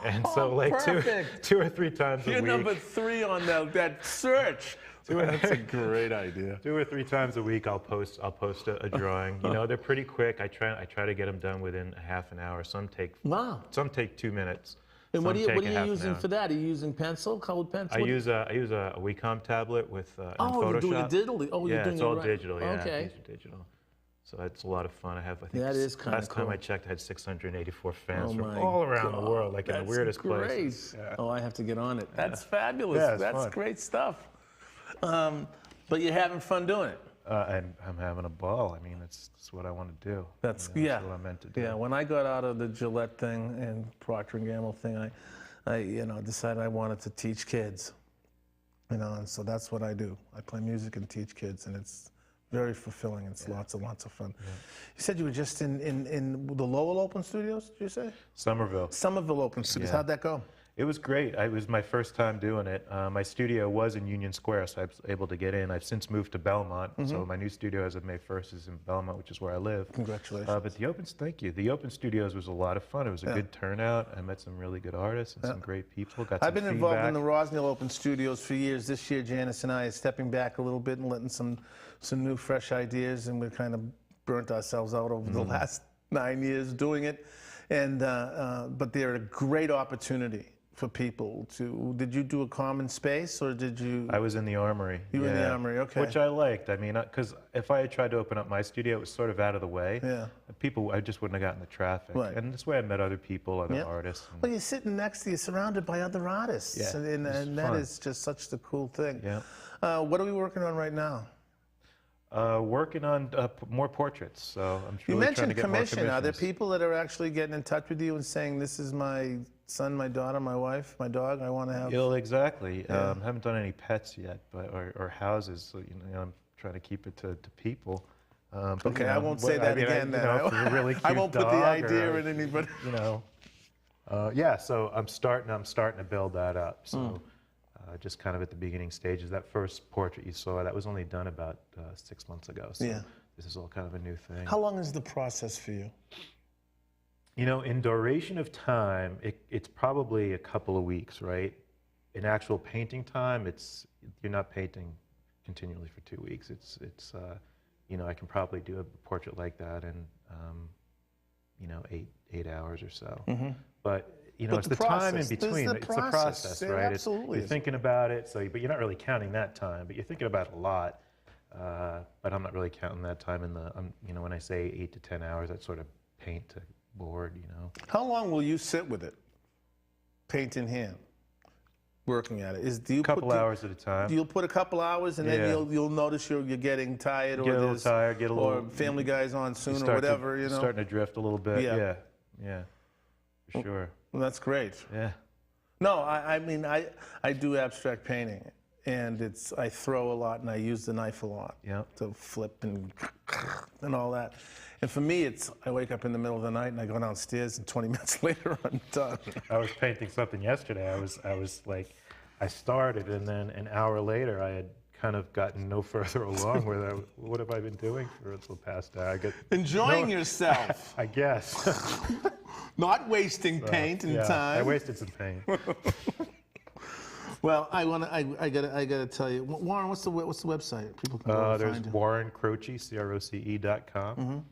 And so, like perfect. two or 3 times a You're week. number 3 on that search. That's a great idea. 2 or 3 times a week, I'll post a drawing. You know, they're pretty quick. I try to get them done within a half an hour. Some take 2 minutes. And what are Some take a you half an using hour. for that? Are you using pencil, colored pencil? I use a Wacom tablet with in Oh, Photoshop. you're doing it digitally. Oh, you're Yeah, doing it's it all right. digital. Yeah, Okay. these are digital. So it's a lot of fun. I think That is kinda last time cool. I checked, I had 684 fans Oh from my all around the God. world, like in the That's weirdest great. places. Yeah. Oh, I have to get on it. That's fabulous. Yeah, it's That's fun. great stuff. But you're having fun doing it. I'm having a ball. I mean, that's what I want to do. That's That's what I'm meant to do. Yeah, when I got out of the Gillette thing and Procter & Gamble thing, I decided I wanted to teach kids. And so that's what I do. I play music and teach kids, and it's Very fulfilling. It's lots of fun. You said you were just in the Lowell Open Studios, did you say? Somerville. Somerville Open Studios. Yeah. How'd that go? It was great. It was my first time doing it. My studio was in Union Square, so I was able to get in. I've since moved to Belmont, so my new studio as of May 1st is in Belmont, which is where I live. Congratulations. But thank you. The Open Studios was a lot of fun. It was a good turnout. I met some really good artists and some great people. Got I've some been involved in feedback. the Rosnell Open Studios for years. This year, Janice and I are stepping back a little bit and letting some new, fresh ideas, and we've kind of burnt ourselves out over the last 9 years doing it. And but they're a great opportunity for people to. Did you do a common space, or did you? I was in the Armory. You were in the Armory, okay. Which I liked. I mean, because if I had tried to open up my studio, it was sort of out of the way. Yeah. People, I just wouldn't have gotten the traffic. Right. And this way I met other people, other Yeah. artists. and- Well, you're sitting next to you, surrounded by other artists, Yeah, and it's that fun. is just such the cool thing. Yeah. What are we working on right now? Working on more portraits, so I'm You really trying to mentioned get more commission. Are there commissions. people that are actually getting in touch with you and saying, "This is my son, my daughter, my wife, my dog. I want to have." Yeah, exactly. Haven't done any pets yet, but or houses. So I'm trying to keep it to people. But, Okay, you I know, won't say that again. Then if you're a really I cute won't put the dog idea or, in anybody. You know. Yeah, so I'm starting to build that up. So just kind of at the beginning stages. That first portrait you saw, that was only done about 6 months ago. So Yeah. this is all kind of a new thing. How long is the process for you? You know, in duration of time, it's probably a couple of weeks, right? In actual painting time, you're not painting continually for 2 weeks. It's you know, I can probably do a portrait like that in you know, 8 hours or so. But you know, But it's the the time in process, there's between. the It's the process. process, There right? absolutely You're is. thinking about it, but you're not really counting that time. But you're thinking about it a lot. But I'm not really counting that time in the. You know, when I say 8 to 10 hours, that's sort of paint to board. You know. How long will you sit with it, paint in hand, working at it? Do you A couple hours at a time. You'll put a couple hours, and then Yeah. you'll notice you're getting tired, Get a little there's- tired, get a or little- Family Guy's on soon, or Start whatever. to, You know. starting to drift a little bit. Yeah. Yeah, for sure. Well, that's great. Yeah. No, I mean, I do abstract painting, and I throw a lot, and I use the knife a lot Yep. to flip and all that. And for me, I wake up in the middle of the night, and I go downstairs, and 20 minutes later, I'm done. I was painting something yesterday. I was like, I started, and then an hour later, I had kind of gotten no further along with it. What have I been doing for the past hour? Enjoying yourself, I guess. not wasting paint and Yeah, time. I wasted some paint. Well, I gotta tell you, Warren. What's the website? People can go and There's find you. Warren Croce, CROCE.com.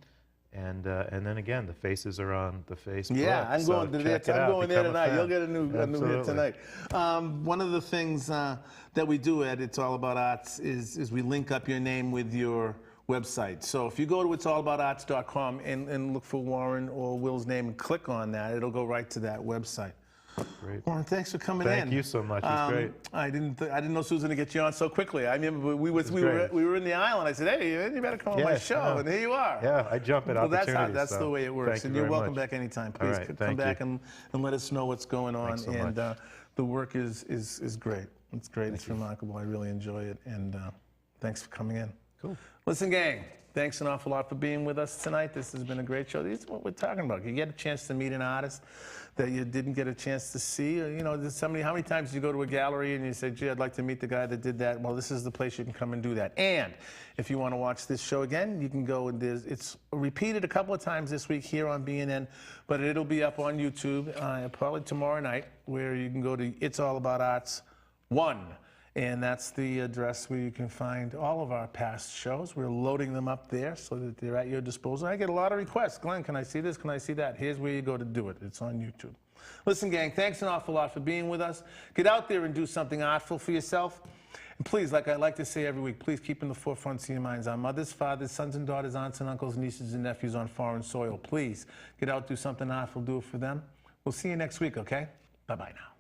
And then again, the faces are on the Facebook. Yeah, I'm so going to there. check it I'm out, going there become a tonight. fan. You'll get a new hit Absolutely. tonight. One of the things that we do at It's All About Arts is we link up your name with your website. So if you go to itsallaboutarts.com and look for Warren or Will's name and click on that, it'll go right to that website. Great. Warren, thanks for coming in. Thank you so much. It's great. I didn't know Susan was going to get you on so quickly. I remember we were in the island. I said, "Hey, you better come on my Yeah, show," yeah. and here you are. Yeah, I jump at Well, opportunities. that's so the way it works. thank you And you're very welcome much. back anytime. All Please right, come thank back you. and let us know what's going on. Thanks so and much. the work is great. It's great. It's remarkable. I really enjoy it. And thanks for coming in. Cool. Listen, gang, thanks an awful lot for being with us tonight. This has been a great show. This is what we're talking about. You get a chance to meet an artist that you didn't get a chance to see. Or, you know, there's how many times you go to a gallery and you say, "Gee, I'd like to meet the guy that did that." Well, this is the place you can come and do that. And if you want to watch this show again, you can go and it's repeated a couple of times this week here on BNN, but it'll be up on YouTube probably tomorrow night, where you can go to It's All About Arts 1. And that's the address where you can find all of our past shows. We're loading them up there so that they're at your disposal. I get a lot of requests. "Glenn, can I see this? Can I see that?" Here's where you go to do it. It's on YouTube. Listen, gang, thanks an awful lot for being with us. Get out there and do something artful for yourself. And please, like I like to say every week, please keep in the forefront of your minds our mothers, fathers, sons and daughters, aunts and uncles, nieces and nephews on foreign soil. Please get out, do something artful, do it for them. We'll see you next week, okay? Bye-bye now.